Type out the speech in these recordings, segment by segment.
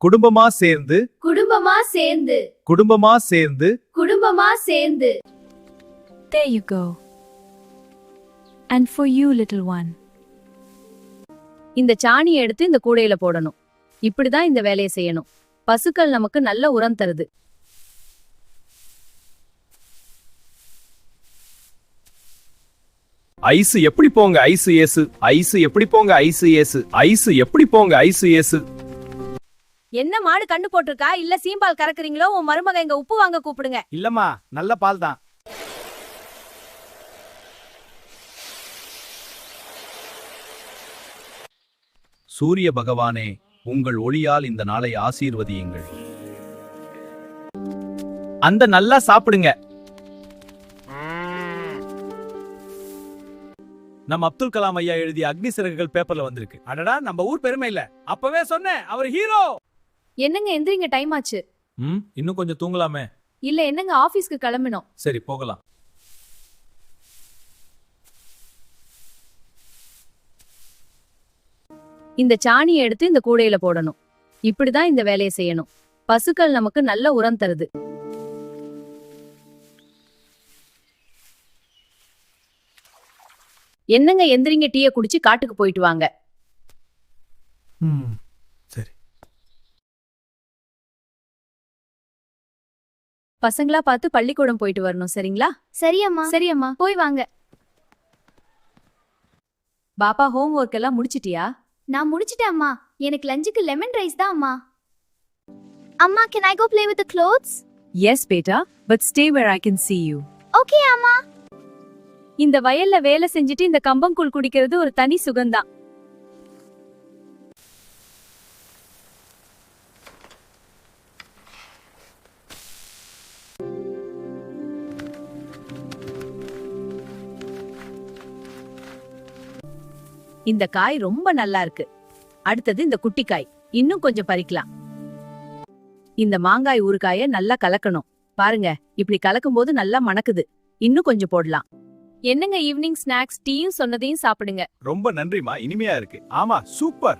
குடும்பமா சேர்ந்து குடும்பமா சேர்ந்து குடும்பமா சேர்ந்து குடும்பமா சேர்ந்து. There you go. And for you, little one. இந்த சாணியை எடுத்து இந்த கூடையில போடணும். இப்படிதான் இந்த வேலையை செய்யணும். பசுக்கள் நமக்கு நல்ல உரம் தருது. ஐஸ் எப்படி போங்க ஐஸ் ஏசு ஐஸ் எப்படி போங்க ஐஸ் ஏசு ஐஸ் எப்படி போங்க ஐஸ் ஏசு. என்ன மாடு கண்ணு போட்டிருக்கா இல்ல சீம்பால் கறக்குறீங்களோ? உன் மருமக இங்க உப்பு வாங்க கூப்பிடுங்க. இல்லம்மா, நல்ல பால் தான். சூரிய பகவானே, உங்கள் ஒளியால் இந்த நாளை ஆசீர்வதியுங்கள். அந்த நல்லா சாப்பிடுங்க. நம்ம அப்துல் கலாம் ஐயா எழுதிய அக்னி சிறகுகள் பேப்பர்ல வந்திருக்கு. அடடா, நம்ம ஊர் பெருமை இல்ல. அப்பவே சொன்னேன், அவர் ஹீரோ. என்னங்க எந்திரிங்க, டைம் ஆச்சு. இன்னும் கொஞ்சம் தூங்கலாமே. இல்ல என்னங்க ஆபீஸ்க்கு கிளம்பணும். சரி, போகலாம். இந்த சாணியை எடுத்து இந்த கூடையில போடணும். இப்படிதான் இந்த வேலையை செய்யணும். பசுக்கள் நமக்கு நல்ல உரம் தருது. என்னங்க எந்திரிங்க, டீயை குடிச்சு காட்டுக்கு போயிட்டு வாங்க. சரி. பசங்களா பார்த்து பள்ளிக்கூடம் போயிட்டு வரணும், சரிங்களா? சரியம்மா. சரியம்மா, போய் வாங்க. பாப்பா ஹோம் ஒர்க் எல்லாம் முடிச்சிட்டியா? நான் முடிச்சிட்டேன் அம்மா. எனக்கு லஞ்சுக்கு லெமன் ரைஸ் தான் அம்மா. அம்மா, can I go play with the clothes? Yes, beta, but stay where I can see you. Okay அம்மா. இந்த வயல்ல வேலை செஞ்சுட்டு இந்த கம்பங்கூழ் குடிக்கிறது ஒரு தனி சுகம்தான். இந்த காய் ரொம்ப நல்லா இருக்கு. அடுத்தது இந்த குட்டி காய். இன்னும் கொஞ்சம் பறிக்கலாம். இந்த மாங்காய் ஊறுகாய நல்லா கலக்கணும். பாருங்க, இப்படி கலக்கும் போது நல்லா மணக்குது. இன்னும் கொஞ்சம் போடலாம். என்னங்க ஈவினிங் ஸ்நாக்ஸ்? டீயும் சொன்னதையும் சாப்பிடுங்க. ரொம்ப நன்றிமா, இனிமையா இருக்கு. ஆமா, சூப்பர்.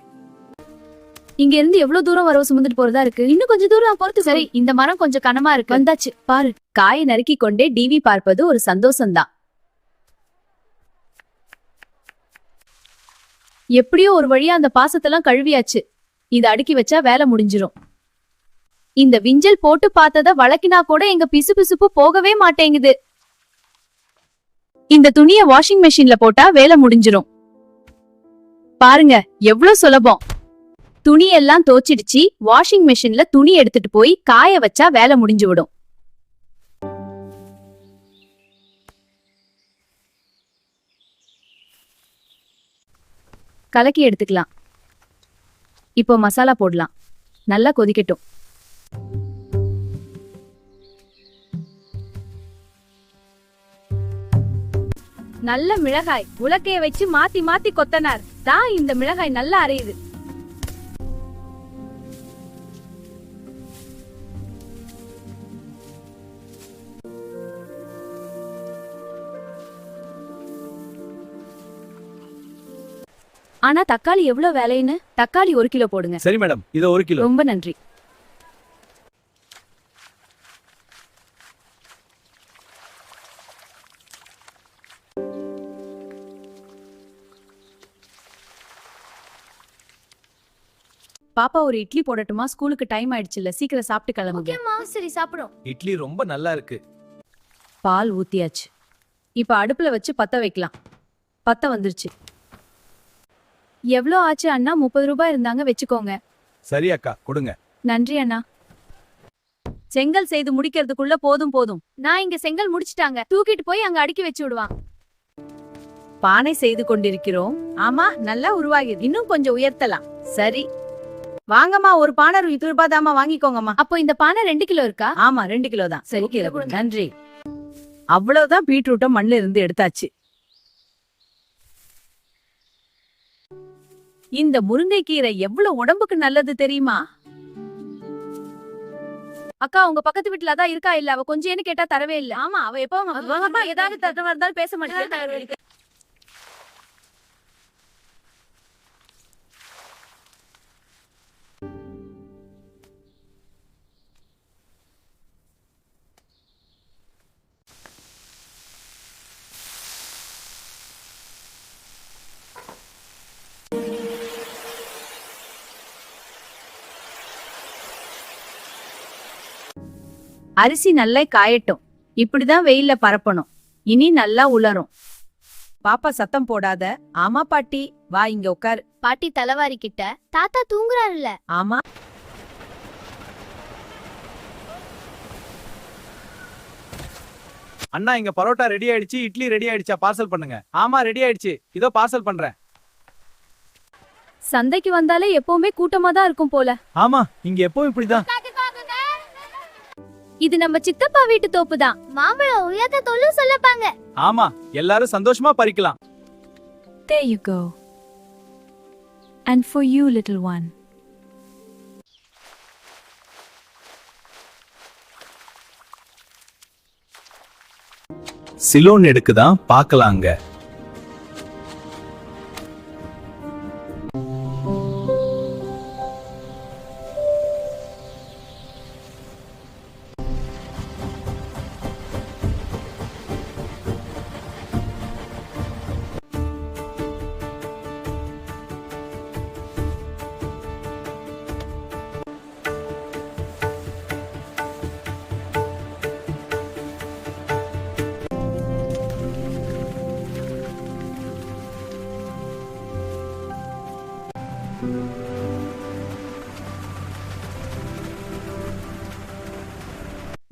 இங்க இருந்து எவ்வளவு தூரம் வரவு சுமந்துட்டு போறதா இருக்கு? இன்னும் கொஞ்சம் தூரம் பொறுத்து. சரி, இந்த மரம் கொஞ்சம் கனமா இருக்கு. வந்தாச்சு பாரு. காயை நறுக்கி கொண்டே டிவி பார்ப்பது ஒரு சந்தோஷம்தான். எப்படியோ ஒரு வழியா அந்த பாசத்தெல்லாம் கழுவியாச்சு. இத அடுக்கி வச்சா வேலை முடிஞ்சிரும். இந்த விஞ்சல் போட்டு பார்த்தத வளக்கினா கூட எங்க பிசுபிசுப்பு போகவே மாட்டேங்குது. இந்த துணிய வாஷிங் மெஷின்ல போட்டா வேலை முடிஞ்சிரும். பாருங்க, எவ்வளவு சுலபம். துணி எல்லாம் தோச்சிடுச்சு. வாஷிங் மெஷின்ல துணி எடுத்துட்டு போய் காய வச்சா வேலை முடிஞ்சு விடும். கலக்கி எடுத்துக்கலாம். இப்போ மசாலா போடலாம். நல்லா கொதிக்கட்டும். நல்ல மிளகாய் உலக்கைய வச்சு மாத்தி மாத்தி கொத்தனார் தான் இந்த மிளகாய் நல்லா அரையுது. ஆனா தக்காளி எவ்வளவு வேலைன்னு? தக்காளி 1 கிலோ போடுங்க. சரி மேடம், இது 1 கிலோ. ரொம்ப நன்றி. பாப்பா ஒரு இட்லி போடட்டுமா? ஸ்கூலுக்கு டைம் ஆயிடுச்சுல்ல, சீக்கிரம் சாப்பிட்டு கிளம்புங்க. ஓகேம்மா, சரி சாப்பிடும். இட்லி ரொம்ப நல்லா இருக்கு. பால் ஊத்தியாச்சு. இப்ப அடுப்புல வச்சு பத்த வைக்கலாம். பத்த வந்துருச்சு. எவ்வளோ ஆச்சு அண்ணா? 30 ரூபாய் இருந்தாங்க, வச்சுக்கோங்க. சரி அக்கா, கொடுங்க. நன்றி அண்ணா. செங்கல் செய்து முடிக்கிறதுக்குள்ள போதும் போதும். நான் இங்க செங்கல் முடிச்சிட்டாங்க. தூக்கிட்டு போய் அங்க அடுக்கி வச்சு விடுவான். பானை செய்து கொண்டிருக்கிறோம். ஆமா, நல்லா உருவாகி. இன்னும் கொஞ்சம் உயர்த்தலாம். சரி வாங்கம்மா, ஒரு பானை 20 ரூபாய் தாமா, வாங்கிக்கோங்கம்மா. அப்போ இந்த பானை 2 கிலோ இருக்கா? ஆமா, 2 கிலோ தான். சரி, நன்றி. அவ்வளவுதான். பீட்ரூட்டை மண்ணில இருந்து எடுத்தாச்சு. இந்த முருங்கைக்கீரை எவ்வளவு உடம்புக்கு நல்லது தெரியுமா? அக்கா, உங்க பக்கத்து வீட்டுல தான் இருக்கா? இல்ல, அவ கொஞ்சம் கேட்டா தரவே இல்ல. ஆமா, அவ எப்ப ஏதாவது தரமா இருந்தாலும் பேச மாட்டேன். அரிசி நல்லா காயட்டும். இப்படிதான் வெயில்ல பரப்பணும். இனி நல்லா உலரும். பாப்பா சத்தம் போடாத. ஆமா பாட்டி, வா இங்க உட்காரு. பாட்டி தலைவாரி கிட்ட தாத்தா தூங்குறாருல்ல. ஆமா. அண்ணா இங்க பரோட்டா ரெடி ஆயிடுச்சு, இட்லி ரெடி ஆயிடுச்சா, பார்சல் பண்ணுங்க. ஆமா ரெடி ஆயிடுச்சு, இதோ பார்சல் பண்றேன். சந்தைக்கு வந்தாலே எப்பவுமே கூட்டமா தான் இருக்கும் போல. ஆமா இங்க எப்பவும் இப்படிதான். இது நம்ம சித்தப்பா வீட்டு தோப்பு தான். மாம்பழம் உயர்த்த தொல்லு சொல்லப்பாங்க. ஆமா எல்லாரும் சந்தோஷமா பறிக்கலாம். There you go. And for you, little one. Ceylon எடுக்குதான் பார்க்கலாங்க.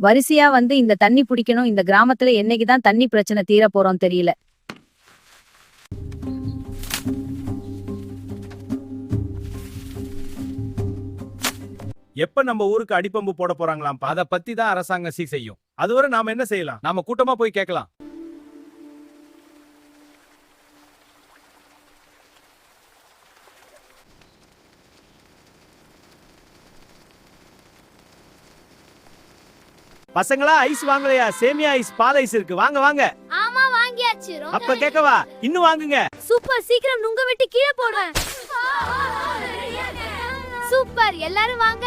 வரிசையா வந்து இந்த தண்ணி பிடிக்கணும். இந்த கிராமத்துல என்னைக்குதான் தண்ணி பிரச்சனை தீர போறோம் தெரியல. எப்ப நம்ம ஊருக்கு அடிப்பம்பு போட போறாங்களாம், அத பத்தி தான் அரசாங்கம் செய்யும். அதுவரை நாம என்ன செய்யலாம்? நாம கூட்டமா போய் கேட்கலாம். பசங்களா ஐஸ் வாங்கலையா? சேமியா ஐஸ், பால் ஐஸ் இருக்கு, வாங்க வாங்க. ஆமா வாங்கியாச்சு. அப்ப கேட்கவா? இன்னும் வாங்குங்க. சூப்பர், சீக்கிரம் நுங்க வெட்டி கீழே போடுறேன். சூப்பர், எல்லாரும் வாங்க.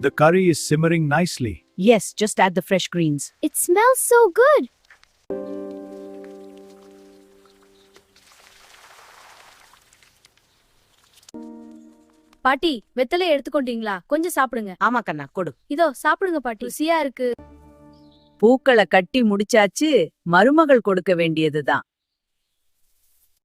The curry is simmering nicely. Yes, just add the fresh greens. It smells so good. பாட்டி, வெத்தலை எடுத்துக்கொண்டீங்களா? கொஞ்சம் சாப்பிடுங்க. ஆமா கண்ணா, கொடு. இதோ சாப்பிடுங்க பாட்டி, ருசியா இருக்கு. பூக்களை கட்டி முடிச்சாச்சு. மருமகள் கொடுக்க வேண்டியதுதான்.